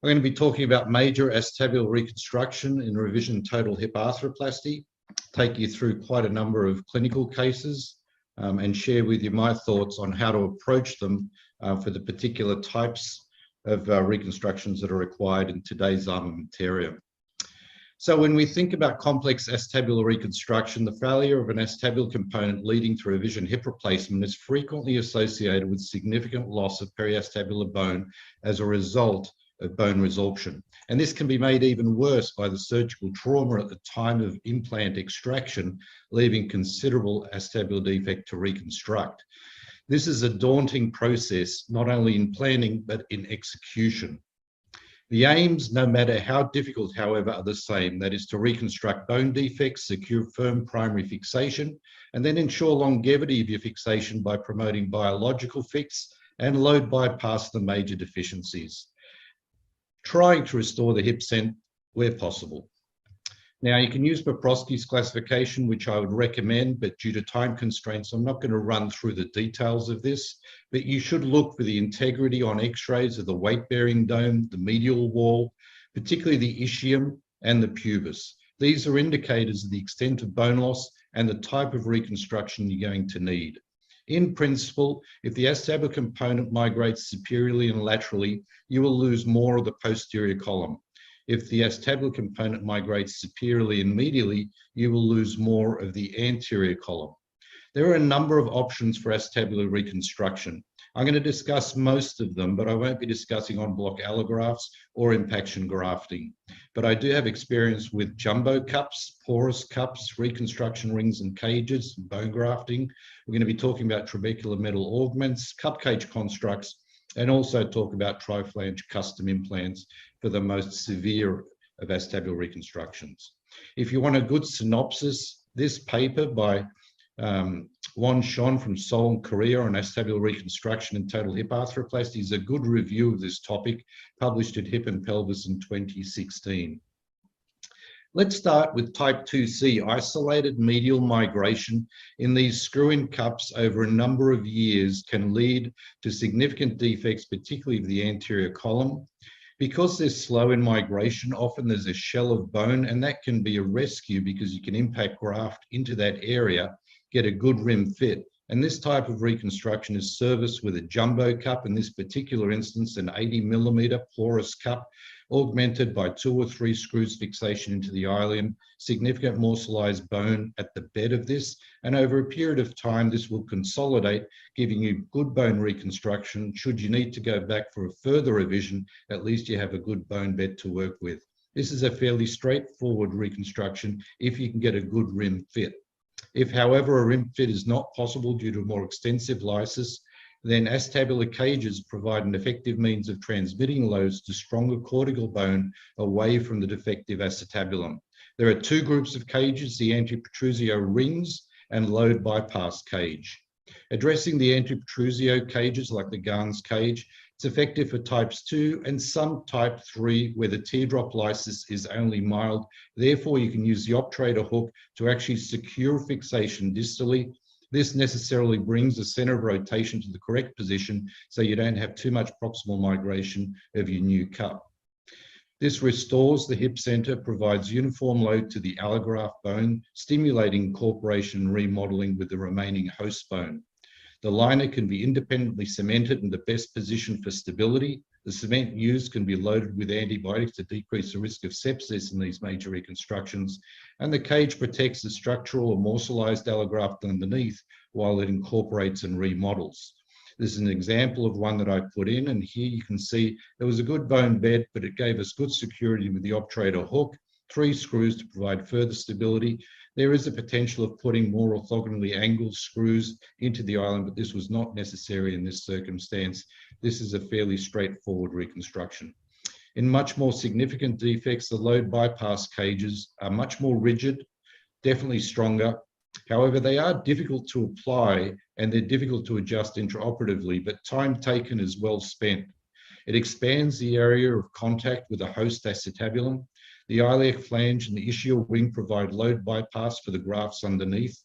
I'm going to be talking about major acetabular reconstruction in revision total hip arthroplasty, take you through quite a number of clinical cases, and share with you my thoughts on how to approach them for the particular types of reconstructions that are required in today's armamentarium. So when we think about complex acetabular reconstruction, the failure of an acetabular component leading to revision hip replacement is frequently associated with significant loss of periacetabular bone as a result of bone resorption. And this can be made even worse by the surgical trauma at the time of implant extraction, leaving considerable acetabular defect to reconstruct. This is a daunting process, not only in planning, but in execution. The aims, no matter how difficult, however, are the same. That is to reconstruct bone defects, secure firm primary fixation, and then ensure longevity of your fixation by promoting biological fix and load bypass the major deficiencies, trying to restore the hip center where possible. Now, you can use Poprosky's classification, which I would recommend, but due to time constraints, I'm not going to run through the details of this, but you should look for the integrity on x-rays of the weight-bearing dome, the medial wall, particularly the ischium and the pubis. These are indicators of the extent of bone loss and the type of reconstruction you're going to need. In principle, if the acetabular component migrates superiorly and laterally, you will lose more of the posterior column. If the acetabular component migrates superiorly and medially, you will lose more of the anterior column. There are a number of options for acetabular reconstruction. I'm going to discuss most of them, but I won't be discussing en bloc allografts or impaction grafting. But I do have experience with jumbo cups, porous cups, reconstruction rings and cages, and bone grafting. We're going to be talking about trabecular metal augments, cup cage constructs, and also talk about triflange custom implants for the most severe of acetabular reconstructions. If you want a good synopsis, this paper by Won Shon from Seoul, Korea on acetabular reconstruction and total hip arthroplasty is a good review of this topic, published at Hip and Pelvis in 2016. Let's start with type 2C, isolated medial migration in these screw-in cups over a number of years can lead to significant defects, particularly of the anterior column. Because they're slow in migration, often there's a shell of bone, and that can be a rescue because you can impact graft into that area, get a good rim fit. And this type of reconstruction is serviced with a jumbo cup, in this particular instance, an 80mm porous cup, augmented by 2 or 3 screws fixation into the ilium, significant morselized bone at the bed of this, and over a period of time, this will consolidate, giving you good bone reconstruction. Should you need to go back for a further revision, at least you have a good bone bed to work with. This is a fairly straightforward reconstruction if you can get a good rim fit. If, however, a rim fit is not possible due to a more extensive lysis, then acetabular cages provide an effective means of transmitting loads to stronger cortical bone away from the defective acetabulum. There are 2 groups of cages, the anteprotrusio rings and load bypass cage. Addressing the anteprotrusio cages, like the Gans cage, it's effective for types 2 and some type 3 where the teardrop lysis is only mild. Therefore, you can use the obturator hook to actually secure fixation distally. This necessarily brings the center of rotation to the correct position so you don't have too much proximal migration of your new cup. This restores the hip center, provides uniform load to the allograft bone, stimulating incorporation and remodeling with the remaining host bone. The liner can be independently cemented in the best position for stability. The cement used can be loaded with antibiotics to decrease the risk of sepsis in these major reconstructions. And the cage protects the structural or morselized allograft underneath while it incorporates and remodels. This is an example of one that I put in, and here you can see there was a good bone bed, but it gave us good security with the obturator hook, 3 screws to provide further stability. There is a potential of putting more orthogonally angled screws into the island, but this was not necessary in this circumstance. This is a fairly straightforward reconstruction. In much more significant defects, the load bypass cages are much more rigid, definitely stronger. However, they are difficult to apply and they're difficult to adjust intraoperatively, but time taken is well spent. It expands the area of contact with the host acetabulum. The iliac flange and the ischial wing provide load bypass for the grafts underneath,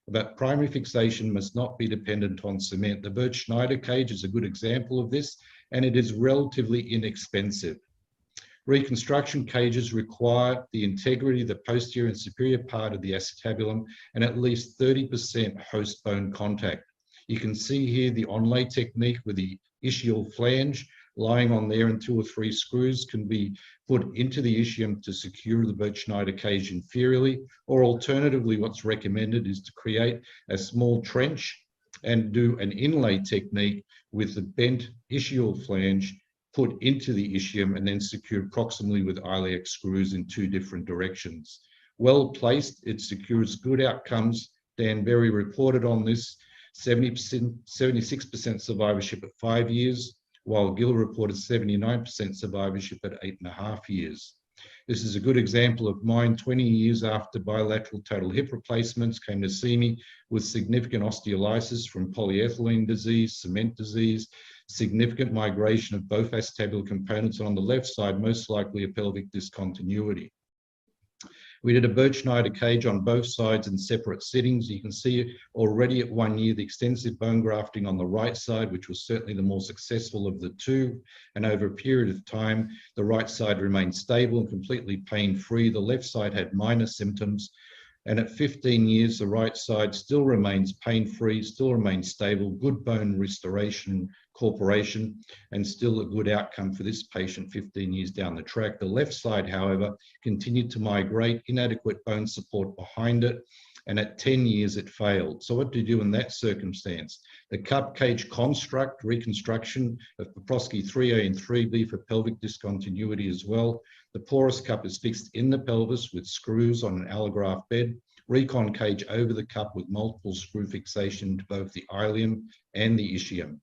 but primary fixation must not be dependent on cement. The Bert Schneider cage is a good example of this, and it is relatively inexpensive. Reconstruction cages require the integrity of the posterior and superior part of the acetabulum and at least 30% host bone contact. You can see here the onlay technique with the ischial flange lying on there, and 2 or 3 screws can be put into the ischium to secure the Birch-Schneider cage inferiorly, or alternatively what's recommended is to create a small trench and do an inlay technique with the bent ischial flange put into the ischium and then secured proximally with iliac screws in 2 different directions. Well placed, it secures good outcomes. Dan Berry reported on this, 76% survivorship at 5 years, while Gill reported 79% survivorship at 8.5 years. This is a good example of mine. 20 years after bilateral total hip replacements, came to see me with significant osteolysis from polyethylene disease, cement disease, significant migration of both acetabular components, and on the left side, most likely a pelvic discontinuity. We did a Birch-Schneider cage on both sides in separate settings. You can see already at 1 year the extensive bone grafting on the right side, which was certainly the more successful of the 2. And over a period of time, the right side remained stable and completely pain-free. The left side had minor symptoms. And at 15 years, the right side still remains pain-free, still remains stable, good bone restoration, corporation, and still a good outcome for this patient 15 years down the track. The left side, however, continued to migrate, inadequate bone support behind it, and at 10 years it failed. So what do you do in that circumstance? The cup cage construct, reconstruction of Poprosky 3A and 3B for pelvic discontinuity as well. The porous cup is fixed in the pelvis with screws on an allograft bed. Recon cage over the cup with multiple screw fixation to both the ilium and the ischium.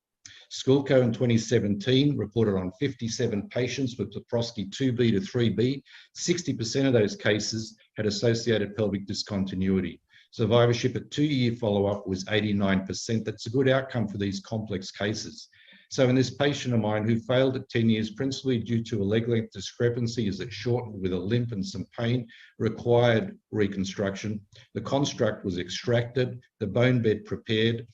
Skulko in 2017 reported on 57 patients with Poprosky 2B to 3B. 60% of those cases had associated pelvic discontinuity. Survivorship at 2-year follow-up was 89%. That's a good outcome for these complex cases. So in this patient of mine who failed at 10 years, principally due to a leg length discrepancy as it shortened with a limp and some pain, required reconstruction. The construct was extracted, the bone bed prepared,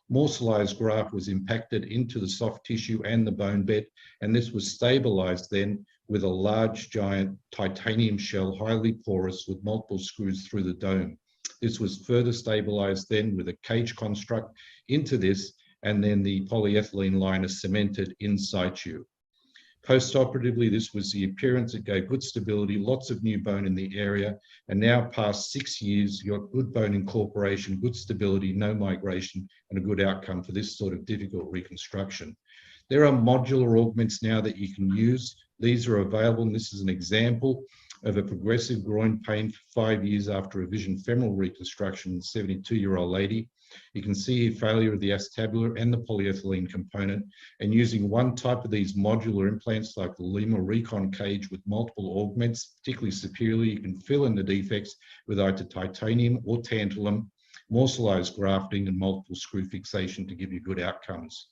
morcellized graft was impacted into the soft tissue and the bone bed, and this was stabilized then with a large giant titanium shell, highly porous with multiple screws through the dome. This was further stabilized then with a cage construct into this, and then the polyethylene liner cemented in situ. Post-operatively, this was the appearance. It gave good stability, lots of new bone in the area, and now past 6 years, you got good bone incorporation, good stability, no migration, and a good outcome for this sort of difficult reconstruction. There are modular augments now that you can use. These are available, and this is an example of a progressive groin pain for 5 years after a revision femoral reconstruction in a 72-year-old lady. You can see here failure of the acetabular and the polyethylene component, and using one type of these modular implants like the Lima Recon cage with multiple augments, particularly superiorly, you can fill in the defects with either titanium or tantalum, morcellized grafting and multiple screw fixation to give you good outcomes.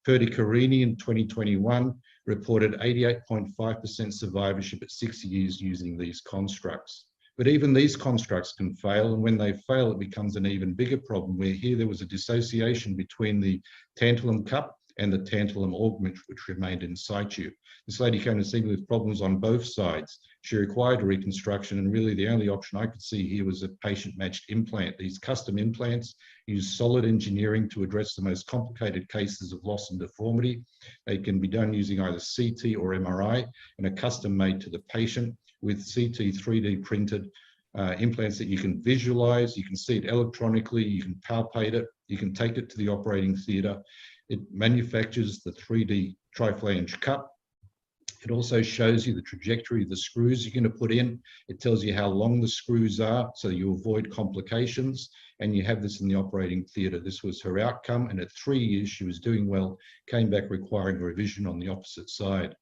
Perdicarini in 2021 reported 88.5% survivorship at 6 years using these constructs. But even these constructs can fail, and when they fail, it becomes an even bigger problem, where here there was a dissociation between the tantalum cup and the tantalum augment, which remained in situ. This lady came to see me with problems on both sides. She required a reconstruction, and really the only option I could see here was a patient-matched implant. These custom implants use solid engineering to address the most complicated cases of loss and deformity. They can be done using either CT or MRI, and are custom made to the patient with CT 3D printed implants that you can visualize, you can see it electronically, you can palpate it, you can take it to the operating theatre. It manufactures the 3D triflange cup. It also shows you the trajectory of the screws you're going to put in. It tells you how long the screws are so you avoid complications, and you have this in the operating theatre. This was her outcome, and at 3 years she was doing well, came back requiring a revision on the opposite side.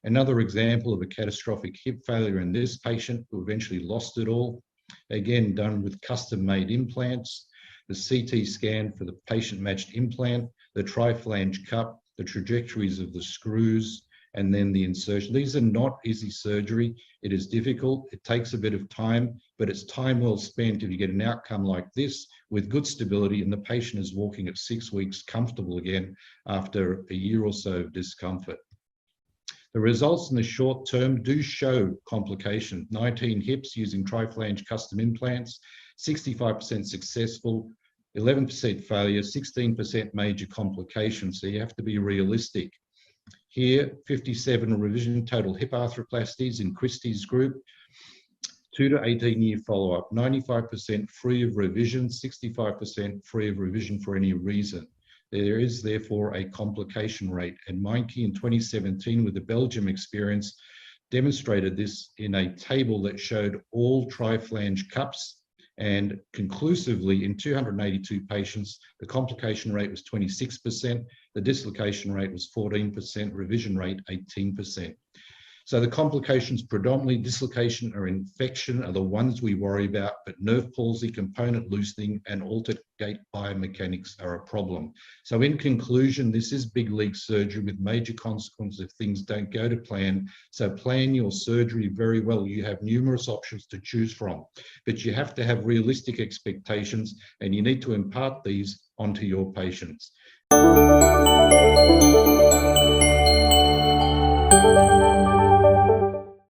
Another example of a catastrophic hip failure in this patient who eventually lost it all, again done with custom-made implants, the CT scan for the patient-matched implant, the triflange cup, the trajectories of the screws, and then the insertion. These are not easy surgery. It is difficult. It takes a bit of time, but it's time well spent if you get an outcome like this with good stability and the patient is walking at 6 weeks comfortable again after a year or so of discomfort. The results in the short term do show complications. 19 hips using triflange custom implants, 65% successful, 11% failure, 16% major complications. So you have to be realistic. Here, 57 revision total hip arthroplasties in Christie's group, 2 to 18-year follow-up, 95% free of revision, 65% free of revision for any reason. There is therefore a complication rate, and Meinke in 2017 with the Belgium experience demonstrated this in a table that showed all triflange cups, and conclusively in 282 patients, the complication rate was 26%, the dislocation rate was 14%, revision rate 18%. So the complications, predominantly dislocation or infection, are the ones we worry about, but nerve palsy, component loosening, and altered gait biomechanics are a problem. So in conclusion, this is big league surgery with major consequences if things don't go to plan. So plan your surgery very well. You have numerous options to choose from, but you have to have realistic expectations, and you need to impart these onto your patients.